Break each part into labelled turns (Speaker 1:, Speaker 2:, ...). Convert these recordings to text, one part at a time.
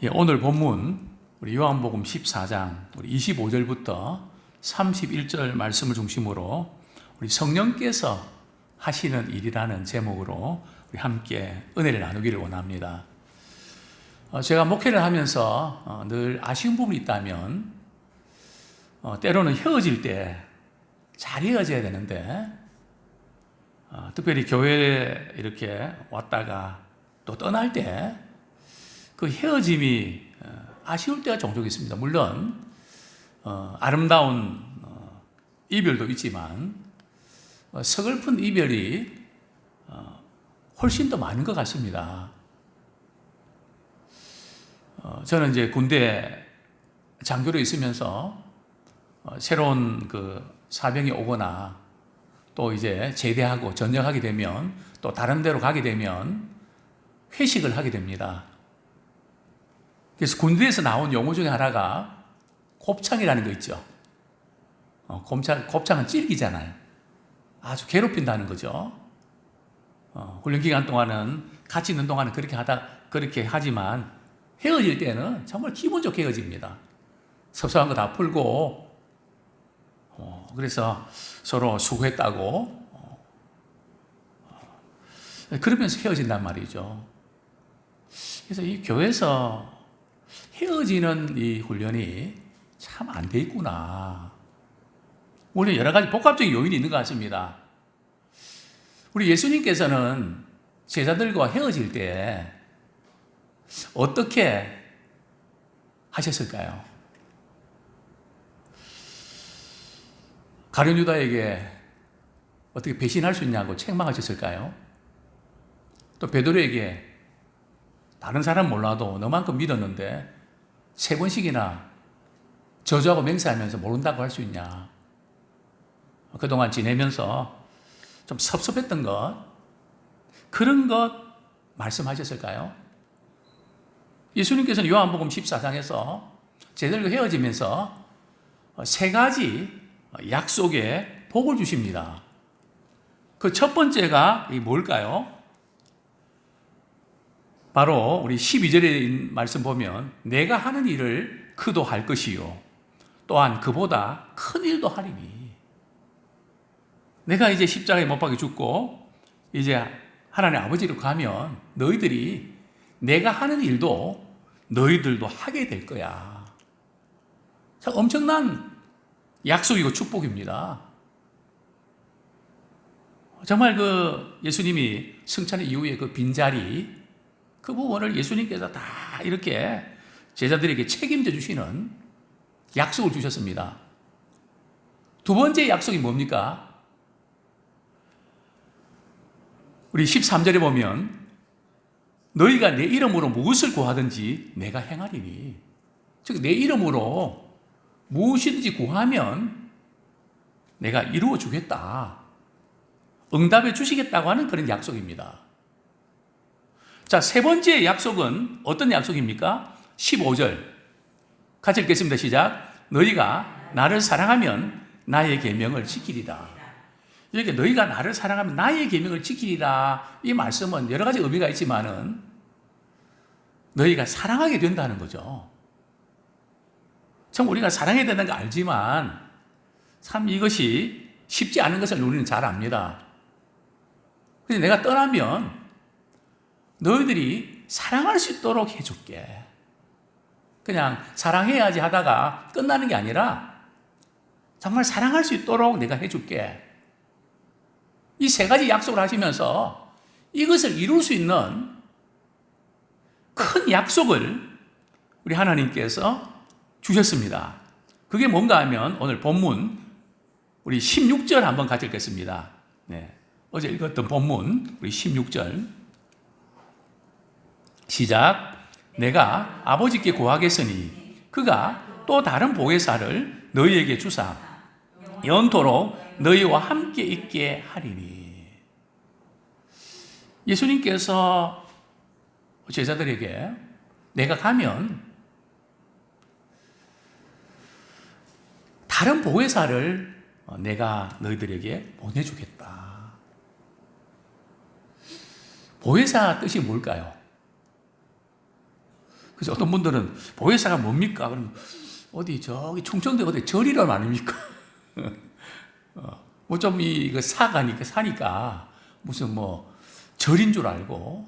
Speaker 1: 오늘 본문 우리 요한복음 14장 우리 25절부터 31절 말씀을 중심으로 우리 성령께서 하시는 일이라는 제목으로 우리 함께 은혜를 나누기를 원합니다. 제가 목회를 하면서 늘 아쉬운 부분이 있다면 때로는 헤어질 때 잘 헤어져야 되는데 특별히 교회에 이렇게 왔다가 또 떠날 때 그 헤어짐이 아쉬울 때가 종종 있습니다. 물론 아름다운 이별도 있지만 서글픈 이별이 훨씬 더 많은 것 같습니다. 저는 이제 군대 장교로 있으면서 새로운 그 사병이 오거나 또 이제 제대하고 전역하게 되면 또 다른 데로 가게 되면 회식을 하게 됩니다. 그래서 군대에서 나온 용어 중에 하나가 곱창이라는 거 있죠. 곱창은 질기잖아요. 아주 괴롭힌다는 거죠. 훈련 기간 동안은 같이 있는 동안은 그렇게 하지만 헤어질 때는 정말 기분 좋게 헤어집니다. 섭섭한 거 다 풀고 그래서 서로 수고했다고 그러면서 헤어진단 말이죠. 그래서 이 교회에서 헤어지는 이 훈련이 참 안 돼 있구나. 물론 여러 가지 복합적인 요인이 있는 것 같습니다. 우리 예수님께서는 제자들과 헤어질 때 어떻게 하셨을까요? 가룟 유다에게 어떻게 배신할 수 있냐고 책망하셨을까요? 또 베드로에게 다른 사람 몰라도 너만큼 믿었는데 3번씩이나 저주하고 맹세하면서 모른다고 할 수 있냐? 그동안 지내면서 좀 섭섭했던 것, 그런 것 말씀하셨을까요? 예수님께서는 요한복음 14장에서 제자들과 헤어지면서 3가지 약속의 복을 주십니다. 그 첫 번째가 뭘까요? 바로 우리 12절의 말씀 보면 내가 하는 일을 그도 할 것이요 또한 그보다 큰 일도 하리니. 내가 이제 십자가에 못 박혀 죽고 이제 하나님 아버지로 가면 너희들이 내가 하는 일도 너희들도 하게 될 거야. 참 엄청난 약속이고 축복입니다. 정말 그 예수님이 승천의 이후에 그 빈자리 그 부분을 예수님께서 다 이렇게 제자들에게 책임져 주시는 약속을 주셨습니다. 두 번째 약속이 뭡니까? 우리 13절에 보면 너희가 내 이름으로 무엇을 구하든지 내가 행하리니. 즉 내 이름으로 무엇이든지 구하면 내가 이루어 주겠다. 응답해 주시겠다고 하는 그런 약속입니다. 자, 세 번째 약속은 어떤 약속입니까? 15절. 같이 읽겠습니다. 시작. 너희가 나를 사랑하면 나의 계명을 지키리라. 이렇게 너희가 나를 사랑하면 나의 계명을 지키리라. 이 말씀은 여러 가지 의미가 있지만은 너희가 사랑하게 된다는 거죠. 참 우리가 사랑해야 되는 거 알지만 참 이것이 쉽지 않은 것을 우리는 잘 압니다. 근데 내가 떠나면 너희들이 사랑할 수 있도록 해줄게. 그냥 사랑해야지 하다가 끝나는 게 아니라 정말 사랑할 수 있도록 내가 해줄게. 이 3가지 약속을 하시면서 이것을 이룰 수 있는 큰 약속을 우리 하나님께서 주셨습니다. 그게 뭔가 하면 오늘 본문 우리 16절 한번 같이 읽겠습니다. 네. 어제 읽었던 본문 우리 16절 시작. 내가 아버지께 구하겠으니 그가 또 다른 보혜사를 너희에게 주사 영토록 너희와 함께 있게 하리니. 예수님께서 제자들에게 내가 가면 다른 보혜사를 내가 너희들에게 보내주겠다. 보혜사 뜻이 뭘까요? 그래서 어떤 분들은 보혜사가 뭡니까? 그러면 어디 저기 충청도 어디 절이란 아닙니까? 뭐 좀 이거 사니까 무슨 뭐 절인 줄 알고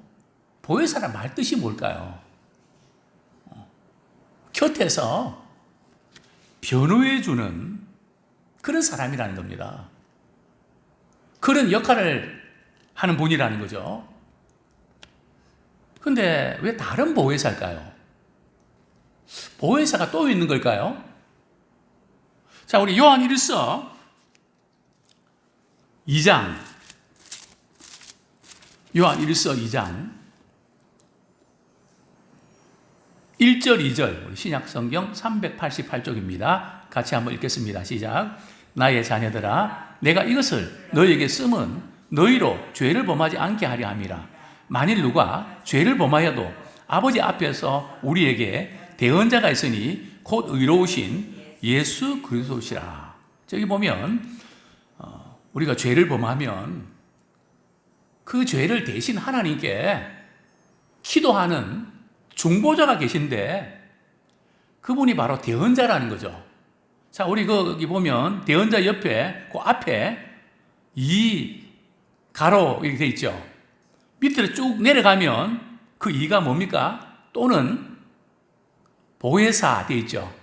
Speaker 1: 보혜사란 말 뜻이 뭘까요? 곁에서 변호해주는 그런 사람이라는 겁니다. 그런 역할을 하는 분이라는 거죠. 근데 왜 다른 보혜사일까요? 보혜사가 또 있는 걸까요? 자, 우리 요한 1서 2장, 요한 1서 2장 1절, 2절, 우리 신약 성경 388쪽입니다. 같이 한번 읽겠습니다. 시작. 나의 자녀들아, 내가 이것을 너희에게 쓰면 너희로 죄를 범하지 않게 하려 함이라. 만일 누가 죄를 범하여도 아버지 앞에서 우리에게 대언자가 있으니 곧 의로우신 예수 그리스도시라. 저기 보면 우리가 죄를 범하면 그 죄를 대신 하나님께 기도하는 중보자가 계신데 그분이 바로 대언자라는 거죠. 자, 우리 거기 보면 대언자 옆에 그 앞에 이 가로 이렇게 돼 있죠. 밑으로 쭉 내려가면 그 이가 뭡니까? 또는 보혜사 돼 있죠.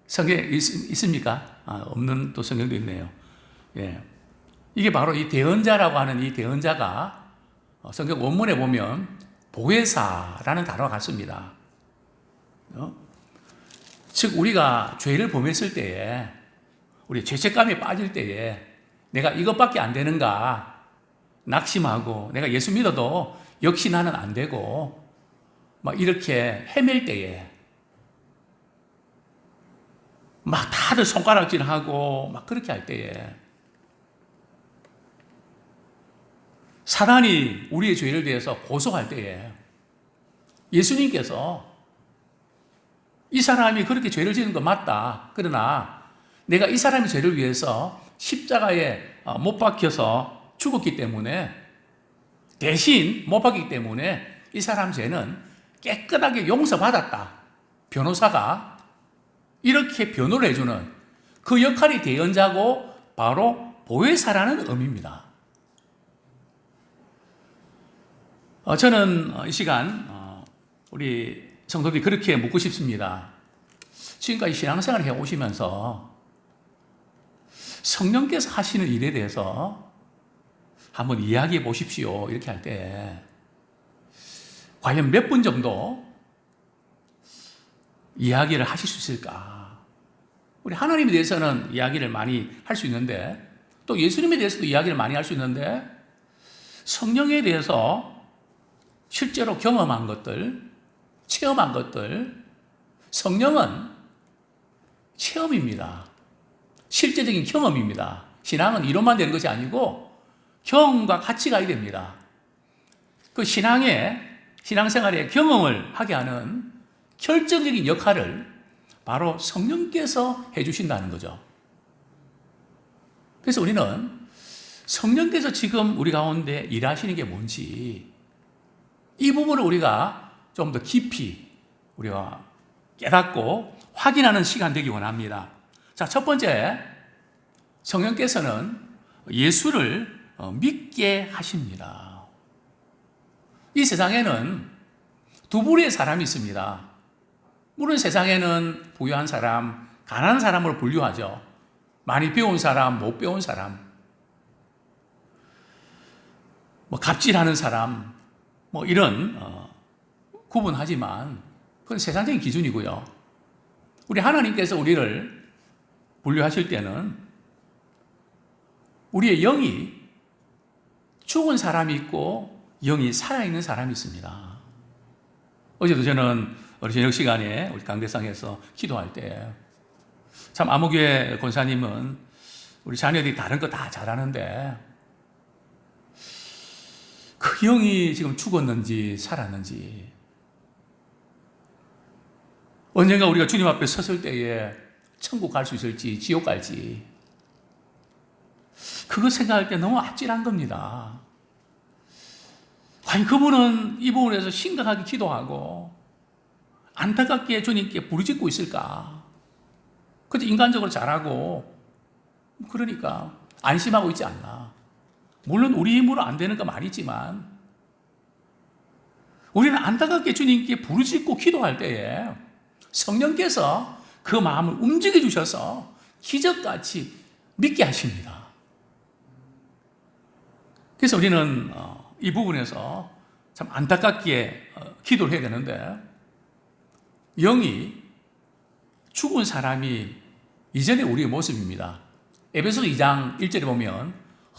Speaker 1: 성경에 있습니까? 없는 또 성경도 있네요. 예. 이게 바로 이 대언자라고 하는 이 대언자가 성경 원문에 보면 보혜사라는 단어가 같습니다. 즉 우리가 죄를 범했을 때에 우리 죄책감에 빠질 때에 내가 이것밖에 안 되는가 낙심하고 내가 예수 믿어도 역시 나는 안 되고 막 이렇게 헤맬 때에 막 다들 손가락질하고 막 그렇게 할 때에 사단이 우리의 죄를 대해서 고소할 때에 예수님께서 이 사람이 그렇게 죄를 지은 거 맞다. 그러나 내가 이 사람의 죄를 위해서 십자가에 못 박혀서 죽었기 때문에 대신 못 박기 때문에 이 사람 죄는 깨끗하게 용서받았다. 변호사가 이렇게 변호를 해주는 그 역할이 대언자고 바로 보혜사라는 의미입니다. 저는 이 시간 우리 성도들이 그렇게 묻고 싶습니다. 지금까지 신앙생활을 해오시면서 성령께서 하시는 일에 대해서 한번 이야기해 보십시오. 이렇게 할 때 과연 몇 분 정도 이야기를 하실 수 있을까? 우리 하나님에 대해서는 이야기를 많이 할 수 있는데 또 예수님에 대해서도 이야기를 많이 할 수 있는데 성령에 대해서 실제로 경험한 것들, 체험한 것들, 성령은 체험입니다. 실제적인 경험입니다. 신앙은 이론만 되는 것이 아니고 경험과 같이 가야 됩니다. 그 신앙생활의 경험을 하게 하는 결정적인 역할을 바로 성령께서 해주신다는 거죠. 그래서 우리는 성령께서 지금 우리 가운데 일하시는 게 뭔지 이 부분을 우리가 좀 더 깊이 우리가 깨닫고 확인하는 시간 되기 원합니다. 자, 첫 번째, 성령께서는 예수를 믿게 하십니다. 이 세상에는 두 부류의 사람이 있습니다. 물론 세상에는 부유한 사람, 가난한 사람으로 분류하죠. 많이 배운 사람, 못 배운 사람, 뭐 갑질하는 사람, 뭐 이런 구분하지만 그건 세상적인 기준이고요. 우리 하나님께서 우리를 분류하실 때는 우리의 영이 죽은 사람이 있고 영이 살아있는 사람이 있습니다. 어제도 저는 우리 저녁 시간에 우리 강대상에서 기도할 때 참 아무교회 권사님은 우리 자녀들이 다른 거 다 잘하는데 그 영이 지금 죽었는지 살았는지 언젠가 우리가 주님 앞에 섰을 때에 천국 갈 수 있을지 지옥 갈지 그거 생각할 때 너무 아찔한 겁니다. 과연 그분은 이 부분에서 심각하게 기도하고 안타깝게 주님께 부르짖고 있을까? 그저 인간적으로 잘하고 그러니까 안심하고 있지 않나. 물론 우리 힘으로 안 되는 거 많이 있지만 우리는 안타깝게 주님께 부르짖고 기도할 때에 성령께서 그 마음을 움직여 주셔서 기적같이 믿게 하십니다. 그래서 우리는 이 부분에서 참 안타깝게 기도를 해야 되는데, 영이 죽은 사람이 이전의 우리의 모습입니다. 에베소서 2장 1절에 보면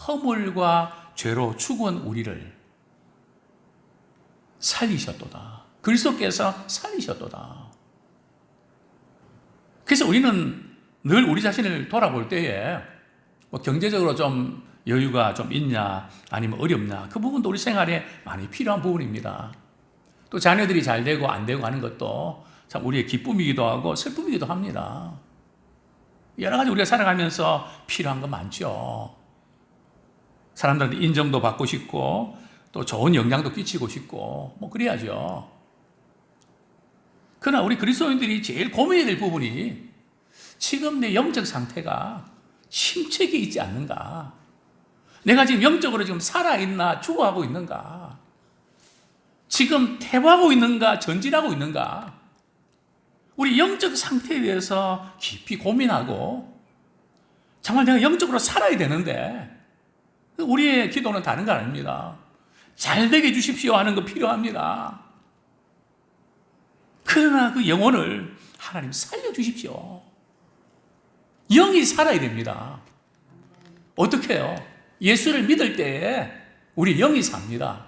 Speaker 1: 허물과 죄로 죽은 우리를 살리셨도다. 그리스도께서 살리셨도다. 그래서 우리는 늘 우리 자신을 돌아볼 때에 뭐 경제적으로 좀 여유가 좀 있냐 아니면 어렵냐, 그 부분도 우리 생활에 많이 필요한 부분입니다. 또 자녀들이 잘 되고 안 되고 하는 것도 참 우리의 기쁨이기도 하고 슬픔이기도 합니다. 여러 가지 우리가 살아가면서 필요한 거 많죠. 사람들한테 인정도 받고 싶고 또 좋은 영향도 끼치고 싶고 뭐 그래야죠. 그러나 우리 그리스도인들이 제일 고민해야 될 부분이 지금 내 영적 상태가 침체기에 있지 않는가? 내가 지금 영적으로 지금 살아있나 죽어가고 있는가? 지금 퇴보하고 있는가 전진하고 있는가? 우리 영적 상태에 대해서 깊이 고민하고 정말 내가 영적으로 살아야 되는데 우리의 기도는 다른 거 아닙니다. 잘 되게 해주십시오 하는 거 필요합니다. 그러나 그 영혼을 하나님 살려주십시오. 영이 살아야 됩니다. 어떻게 해요? 예수를 믿을 때에 우리 영이 삽니다.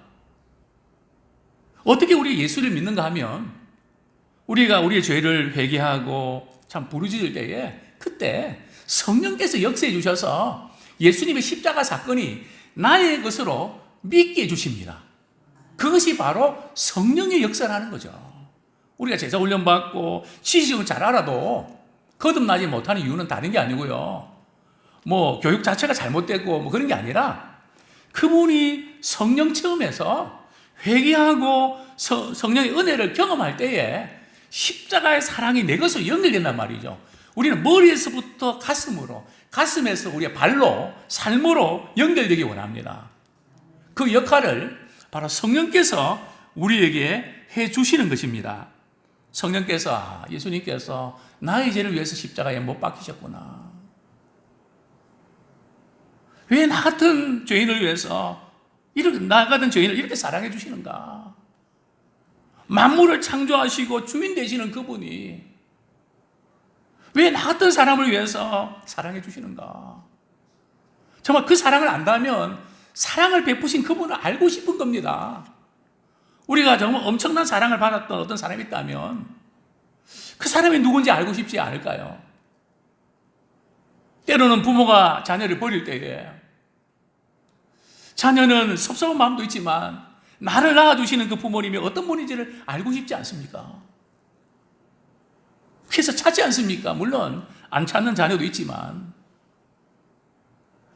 Speaker 1: 어떻게 우리 예수를 믿는가 하면 우리가 우리의 죄를 회개하고 참 부르짖을 때에 그때 성령께서 역사해 주셔서 예수님의 십자가 사건이 나의 것으로 믿게 해주십니다. 그것이 바로 성령의 역사라는 거죠. 우리가 제자 훈련 받고 지식을 잘 알아도 거듭나지 못하는 이유는 다른 게 아니고요. 뭐 교육 자체가 잘못되고 뭐 그런 게 아니라 그분이 성령 체험에서 회개하고 성령의 은혜를 경험할 때에 십자가의 사랑이 내 것으로 연결된단 말이죠. 우리는 머리에서부터 가슴으로, 가슴에서 우리의 발로, 삶으로 연결되기 원합니다. 그 역할을 바로 성령께서 우리에게 해 주시는 것입니다. 성령께서, 예수님께서 나의 죄를 위해서 십자가에 못 박히셨구나. 왜 나 같은 죄인을 위해서, 나 같은 죄인을 이렇게 사랑해 주시는가? 만물을 창조하시고 주인 되시는 그분이 왜 나 같은 사람을 위해서 사랑해 주시는가? 정말 그 사랑을 안다면 사랑을 베푸신 그분을 알고 싶은 겁니다. 우리가 정말 엄청난 사랑을 받았던 어떤 사람이 있다면 그 사람이 누군지 알고 싶지 않을까요? 때로는 부모가 자녀를 버릴 때에 자녀는 섭섭한 마음도 있지만 나를 낳아주시는 그 부모님이 어떤 분인지를 알고 싶지 않습니까? 그래서 찾지 않습니까? 물론 안 찾는 자녀도 있지만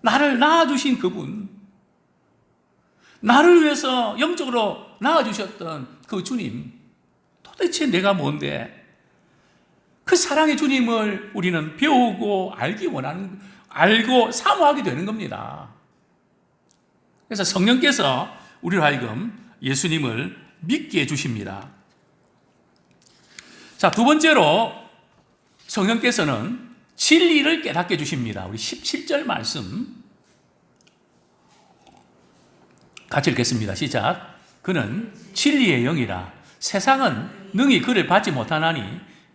Speaker 1: 나를 낳아주신 그분, 나를 위해서 영적으로 낳아주셨던 그 주님, 도대체 내가 뭔데? 그 사랑의 주님을 우리는 배우고 알고 사모하게 되는 겁니다. 그래서 성령께서 우리로 하여금 예수님을 믿게 해주십니다. 자, 두 번째로 성령께서는 진리를 깨닫게 해주십니다. 우리 17절 말씀 같이 읽겠습니다. 시작. 그는 진리의 영이라 세상은 능히 그를 받지 못하나니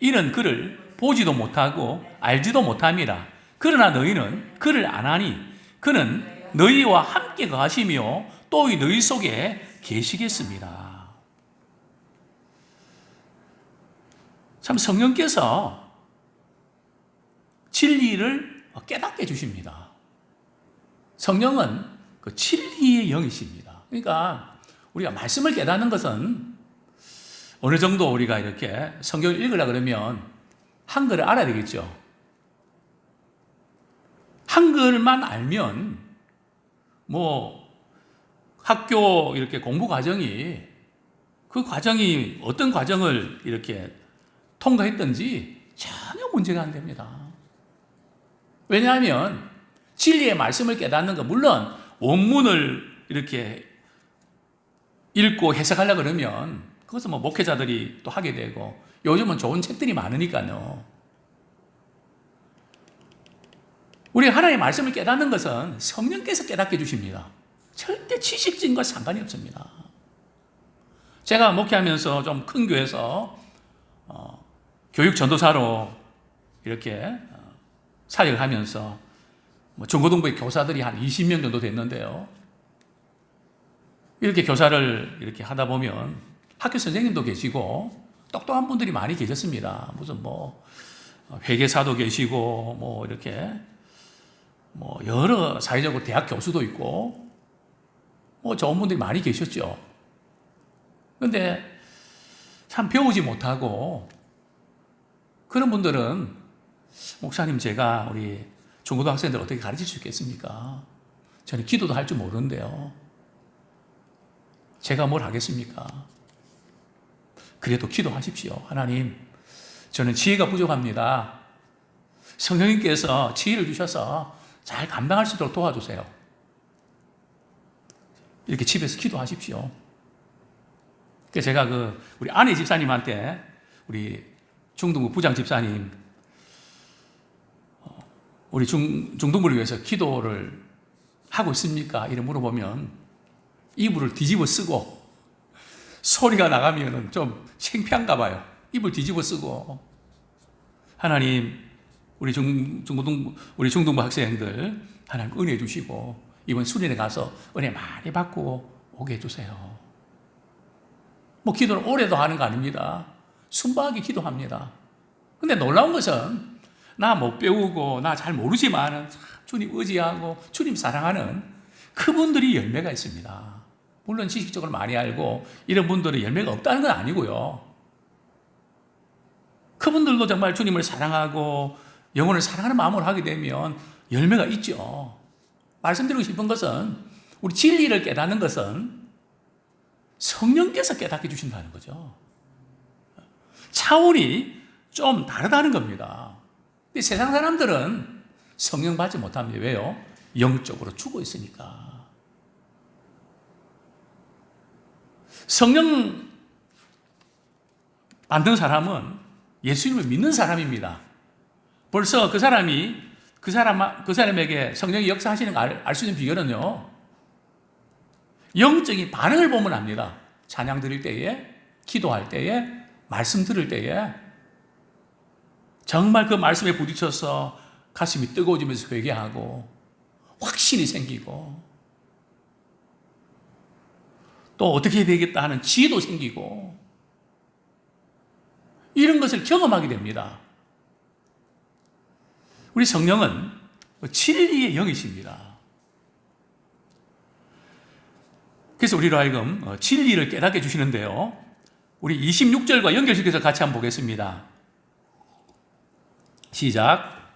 Speaker 1: 이는 그를 보지도 못하고 알지도 못함이라. 그러나 너희는 그를 아나니 그는 너희와 함께 거하시며 또 너희 속에 계시겠습니다. 참 성령께서 진리를 깨닫게 해주십니다. 성령은 그 진리의 영이십니다. 그러니까 우리가 말씀을 깨닫는 것은 어느 정도 우리가 이렇게 성경을 읽으려 그러면 한글을 알아야 되겠죠. 한글만 알면 뭐 학교 이렇게 공부 과정이 그 과정이 어떤 과정을 이렇게 통과했든지 전혀 문제가 안 됩니다. 왜냐하면 진리의 말씀을 깨닫는 거, 물론 원문을 이렇게 읽고 해석하려고 그러면 그것은 뭐 목회자들이 또 하게 되고 요즘은 좋은 책들이 많으니까요. 우리 하나님의 말씀을 깨닫는 것은 성령께서 깨닫게 해주십니다. 절대 지식진과 상관이 없습니다. 제가 목회하면서 좀 큰 교회에서 교육 전도사로 이렇게 사역을 하면서 중고등부의 교사들이 한 20명 정도 됐는데요. 이렇게 교사를 이렇게 하다 보면 학교 선생님도 계시고 똑똑한 분들이 많이 계셨습니다. 무슨 회계사도 계시고 이렇게 여러 사회적으로 대학 교수도 있고 좋은 분들이 많이 계셨죠. 그런데 참 배우지 못하고 그런 분들은 목사님 제가 우리 중고등학생들 어떻게 가르칠 수 있겠습니까? 저는 기도도 할 줄 모르는데요. 제가 뭘 하겠습니까? 그래도 기도하십시오. 하나님, 저는 지혜가 부족합니다. 성령님께서 지혜를 주셔서 잘 감당할 수 있도록 도와주세요. 이렇게 집에서 기도하십시오. 그래서 제가 우리 아내 집사님한테 우리 중등부 부장 집사님 우리 중등부를 위해서 기도를 하고 있습니까? 이렇게 물어보면 이불을 뒤집어 쓰고 소리가 나가면 좀 창피한가 봐요. 이불 뒤집어 쓰고 하나님 우리 중등부 학생들 하나님 은혜 주시고 이번 수련회 가서 은혜 많이 받고 오게 해주세요. 기도를 오래도 하는 거 아닙니다. 순박하게 기도합니다. 근데 놀라운 것은 나 못 배우고 나 잘 모르지만 주님 의지하고 주님 사랑하는 그분들이 열매가 있습니다. 물론 지식적으로 많이 알고 이런 분들은 열매가 없다는 건 아니고요. 그분들도 정말 주님을 사랑하고 영혼을 사랑하는 마음으로 하게 되면 열매가 있죠. 말씀드리고 싶은 것은 우리 진리를 깨닫는 것은 성령께서 깨닫게 주신다는 거죠. 차원이 좀 다르다는 겁니다. 근데 세상 사람들은 성령 받지 못합니다. 왜요? 영적으로 죽어 있으니까. 성령 받는 사람은 예수님을 믿는 사람입니다. 벌써 그 사람에게 성령이 역사하시는 걸 알 수 있는 비결은요, 영적인 반응을 보면 압니다. 찬양 드릴 때에, 기도할 때에, 말씀 들을 때에 정말 그 말씀에 부딪혀서 가슴이 뜨거워지면서 회개하고 확신이 생기고 또 어떻게 해야 되겠다 하는 지혜도 생기고 이런 것을 경험하게 됩니다. 우리 성령은 진리의 영이십니다. 그래서 우리로 하여금 진리를 깨닫게 해주시는데요. 우리 26절과 연결시켜서 같이 한번 보겠습니다. 시작.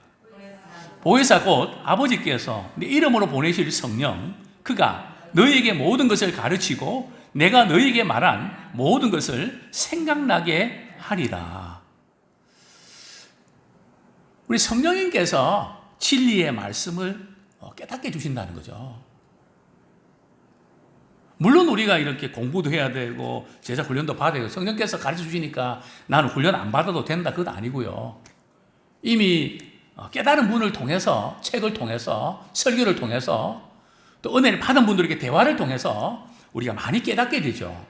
Speaker 1: 보혜사 곧 아버지께서 내 이름으로 보내실 성령, 그가 너희에게 모든 것을 가르치고 내가 너희에게 말한 모든 것을 생각나게 하리라. 우리 성령님께서 진리의 말씀을 깨닫게 해주신다는 거죠. 물론 우리가 이렇게 공부도 해야 되고 제자 훈련도 받아야 되고 성령께서 가르쳐 주시니까 나는 훈련 안 받아도 된다, 그건 아니고요. 이미 깨달은 분을 통해서, 책을 통해서, 설교를 통해서, 또 은혜를 받은 분들에게 대화를 통해서 우리가 많이 깨닫게 되죠.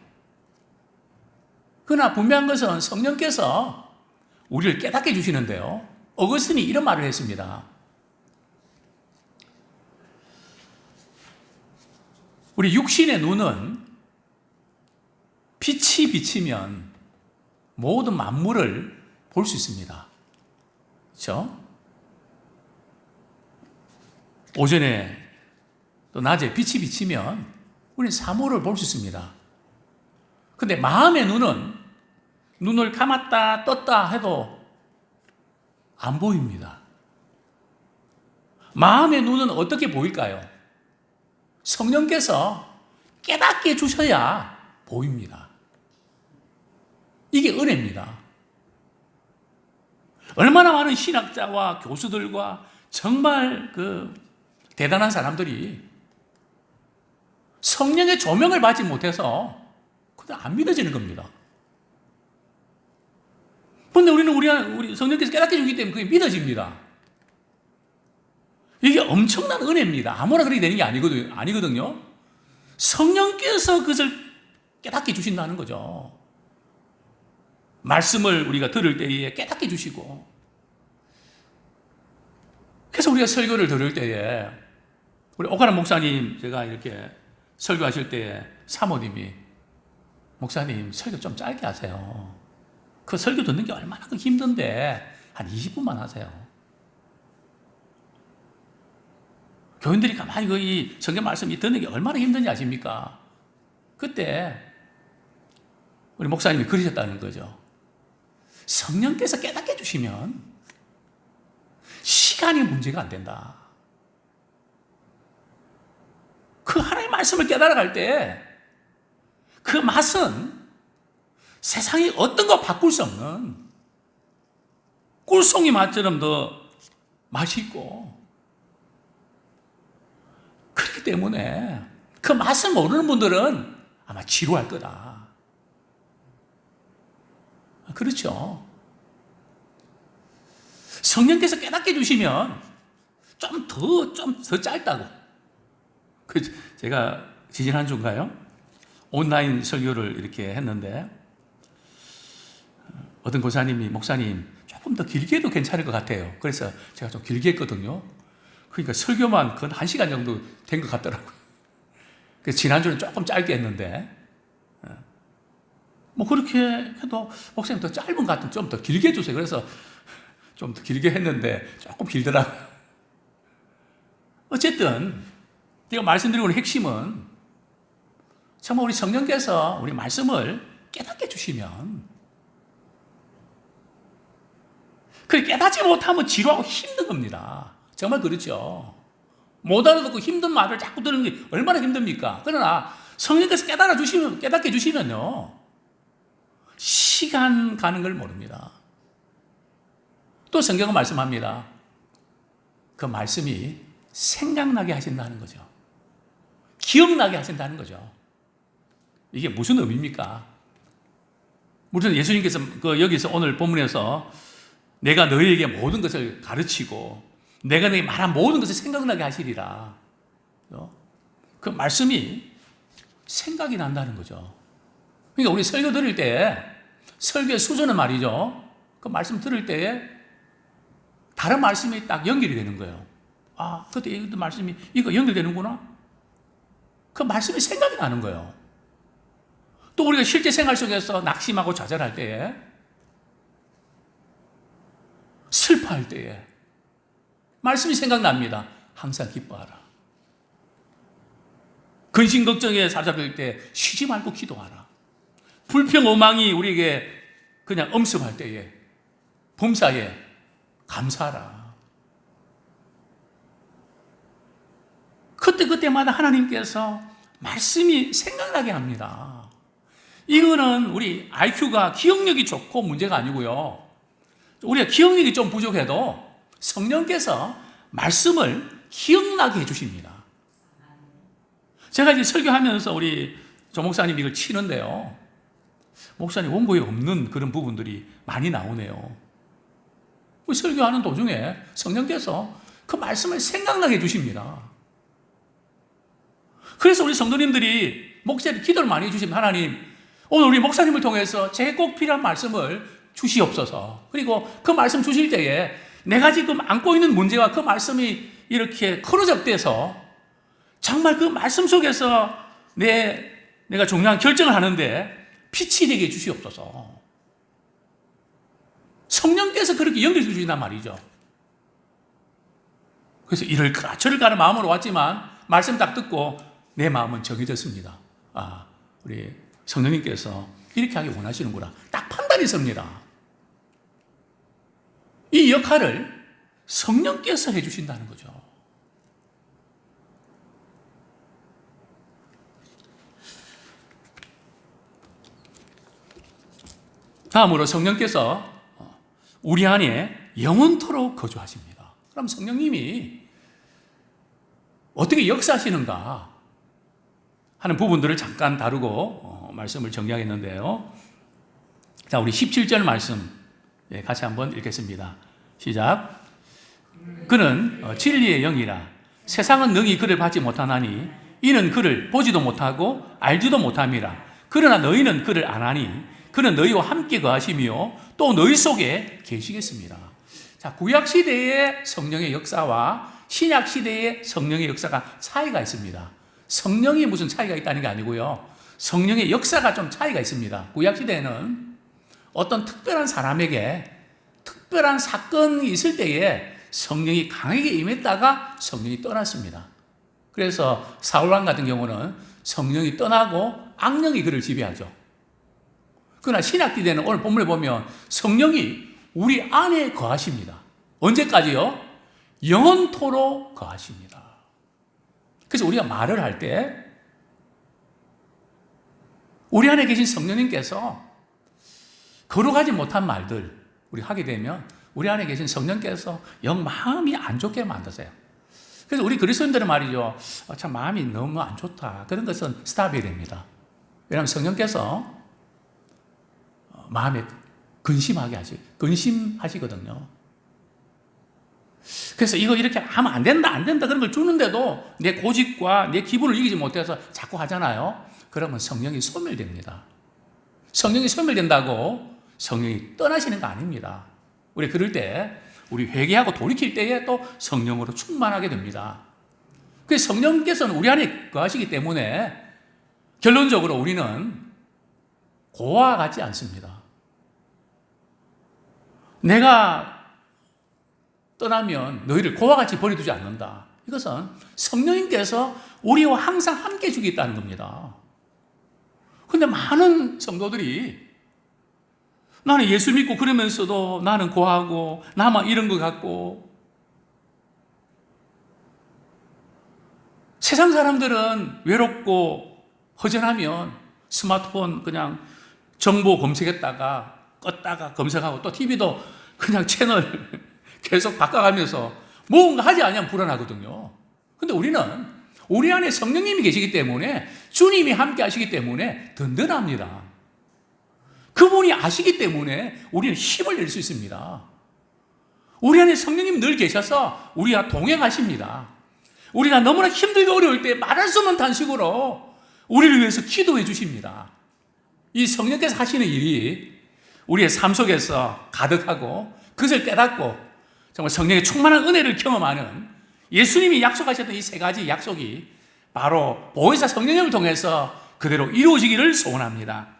Speaker 1: 그러나 분명한 것은 성령께서 우리를 깨닫게 해주시는데요. 어거스틴이 이런 말을 했습니다. 우리 육신의 눈은 빛이 비치면 모든 만물을 볼 수 있습니다. 그렇죠? 오전에 또 낮에 빛이 비치면 우리는 사물을 볼 수 있습니다. 근데 마음의 눈은 눈을 감았다 떴다 해도 안 보입니다. 마음의 눈은 어떻게 보일까요? 성령께서 깨닫게 해주셔야 보입니다. 이게 은혜입니다. 얼마나 많은 신학자와 교수들과 정말 그 대단한 사람들이 성령의 조명을 받지 못해서 그냥 안 믿어지는 겁니다. 그런데 우리는 우리 성령께서 깨닫게 해주기 때문에 그게 믿어집니다. 이게 엄청난 은혜입니다. 아무나 그렇게 되는 게 아니거든요. 성령께서 그것을 깨닫게 해주신다는 거죠. 말씀을 우리가 들을 때에 깨닫게 해주시고, 그래서 우리가 설교를 들을 때에 우리 오카람 목사님 제가 이렇게 설교하실 때에 사모님이 목사님 설교 좀 짧게 하세요. 그 설교 듣는 게 얼마나 힘든데 한 20분만 하세요. 교인들이 가만히 이 성경 말씀이 듣는 게 얼마나 힘든지 아십니까? 그때 우리 목사님이 그러셨다는 거죠. 성령께서 깨닫게 해주시면 시간이 문제가 안 된다. 그 하나님의 말씀을 깨달아갈 때 그 맛은 세상이 어떤 거 바꿀 수 없는 꿀송이 맛처럼 더 맛있고, 그렇기 때문에 그 맛을 모르는 분들은 아마 지루할 거다. 그렇죠. 성령께서 깨닫게 해주시면 좀 더 짧다고. 제가 지난 한 주인가요? 온라인 설교를 이렇게 했는데 어떤 고사님이 목사님 조금 더 길게 해도 괜찮을 것 같아요. 그래서 제가 좀 길게 했거든요. 그러니까 설교만 건 1시간 정도 된 것 같더라고요. 그래서 지난주는 조금 짧게 했는데 뭐 그렇게 해도 목사님 더 짧은 것 같으면 좀 더 길게 해주세요. 그래서 좀 더 길게 했는데 조금 길더라고요. 어쨌든 제가 말씀드리는 핵심은 정말 우리 성령께서 우리 말씀을 깨닫게 해주시면, 그 깨닫지 못하면 지루하고 힘든 겁니다. 정말 그렇죠. 못 알아듣고 힘든 말을 자꾸 들은 게 얼마나 힘듭니까? 그러나 성령께서 깨닫게 해주시면요, 시간 가는 걸 모릅니다. 또 성경은 말씀합니다. 그 말씀이 생각나게 하신다는 거죠. 기억나게 하신다는 거죠. 이게 무슨 의미입니까? 무슨 예수님께서 여기서 오늘 본문에서 내가 너희에게 모든 것을 가르치고 내가 너희 말한 모든 것을 생각나게 하시리라. 그 말씀이 생각이 난다는 거죠. 그러니까 우리 설교 들을 때 설교의 수준은 말이죠. 그 말씀 들을 때에 다른 말씀이 딱 연결이 되는 거예요. 아, 그때 이 말씀이 이거 연결되는구나. 그 말씀이 생각이 나는 거예요. 또 우리가 실제 생활 속에서 낙심하고 좌절할 때에, 슬퍼할 때에 말씀이 생각납니다. 항상 기뻐하라. 근심 걱정에 사로잡힐 때 쉬지 말고 기도하라. 불평 오망이 우리에게 그냥 엄습할 때에 범사에 감사하라. 그때마다 하나님께서 말씀이 생각나게 합니다. 이거는 우리 IQ가 기억력이 좋고 문제가 아니고요. 우리가 기억력이 좀 부족해도 성령께서 말씀을 기억나게 해주십니다. 제가 이제 설교하면서 우리 조 목사님 이걸 치는데요. 목사님 원고에 없는 그런 부분들이 많이 나오네요. 우리 설교하는 도중에 성령께서 그 말씀을 생각나게 해주십니다. 그래서 우리 성도님들이 목사님 기도를 많이 해주시면 하나님, 오늘 우리 목사님을 통해서 제게 꼭 필요한 말씀을 주시옵소서. 그리고 그 말씀 주실 때에 내가 지금 안고 있는 문제와 그 말씀이 이렇게 크로잡돼서 정말 그 말씀 속에서 내가 중요한 결정을 하는데 빛이 되게 해주시옵소서. 성령께서 그렇게 연결해 주신단 말이죠. 그래서 이럴까 저럴까 하는 마음으로 왔지만 말씀 딱 듣고 내 마음은 정해졌습니다. 아, 우리 성령님께서 이렇게 하기 원하시는구나. 딱 판단이 섭니다. 이 역할을 성령께서 해주신다는 거죠. 다음으로 성령께서 우리 안에 영원토록 거주하십니다. 그럼 성령님이 어떻게 역사하시는가 하는 부분들을 잠깐 다루고 말씀을 정리하겠는데요. 자, 우리 17절 말씀 같이 한번 읽겠습니다. 시작. 그는 진리의 영이라 세상은 능히 그를 받지 못하나니 이는 그를 보지도 못하고 알지도 못함이라. 그러나 너희는 그를 아나니 그는 너희와 함께 거하시며 또 너희 속에 계시겠습니다. 자, 구약시대의 성령의 역사와 신약시대의 성령의 역사가 차이가 있습니다. 성령이 무슨 차이가 있다는 게 아니고요. 성령의 역사가 좀 차이가 있습니다. 구약시대에는 어떤 특별한 사람에게 특별한 사건이 있을 때에 성령이 강하게 임했다가 성령이 떠났습니다. 그래서 사울왕 같은 경우는 성령이 떠나고 악령이 그를 지배하죠. 그러나 신약시대는 오늘 본문을 보면 성령이 우리 안에 거하십니다. 언제까지요? 영원토록 거하십니다. 그래서 우리가 말을 할 때 우리 안에 계신 성령님께서 거룩하지 못한 말들 우리 하게 되면 우리 안에 계신 성령께서 영 마음이 안 좋게 만드세요. 그래서 우리 그리스도인들은 말이죠. 참 마음이 너무 안 좋다. 그런 것은 스탑해야 됩니다. 왜냐하면 성령께서 마음에 근심하시거든요. 그래서 이거 이렇게 하면 안 된다 그런 걸 주는데도 내 고집과 내 기분을 이기지 못해서 자꾸 하잖아요. 그러면 성령이 소멸됩니다. 성령이 소멸된다고 성령이 떠나시는 거 아닙니다. 우리 그럴 때 우리 회개하고 돌이킬 때에 또 성령으로 충만하게 됩니다. 그래서 성령께서는 우리 안에 거하시기 때문에 결론적으로 우리는 고와 같지 않습니다. 내가 떠나면 너희를 고와 같이 버려두지 않는다. 이것은 성령님께서 우리와 항상 함께 주겠다는 겁니다. 그런데 많은 성도들이 나는 예수 믿고 그러면서도 나는 고하고 나만 이런 것 같고, 세상 사람들은 외롭고 허전하면 스마트폰 그냥 정보 검색했다가 껐다가 검색하고 또 TV도 그냥 채널 계속 바꿔가면서 뭔가 하지 않으면 불안하거든요. 근데 우리는 우리 안에 성령님이 계시기 때문에 주님이 함께 하시기 때문에 든든합니다. 그분이 아시기 때문에 우리는 힘을 낼 수 있습니다. 우리 안에 성령님이 늘 계셔서 우리와 동행하십니다. 우리가 너무나 힘들고 어려울 때 말할 수 없는 단식으로 우리를 위해서 기도해 주십니다. 이 성령께서 하시는 일이 우리의 삶 속에서 가득하고 그것을 깨닫고 정말 성령의 충만한 은혜를 경험하는 예수님이 약속하셨던 이 세 가지 약속이 바로 보혜사 성령님을 통해서 그대로 이루어지기를 소원합니다.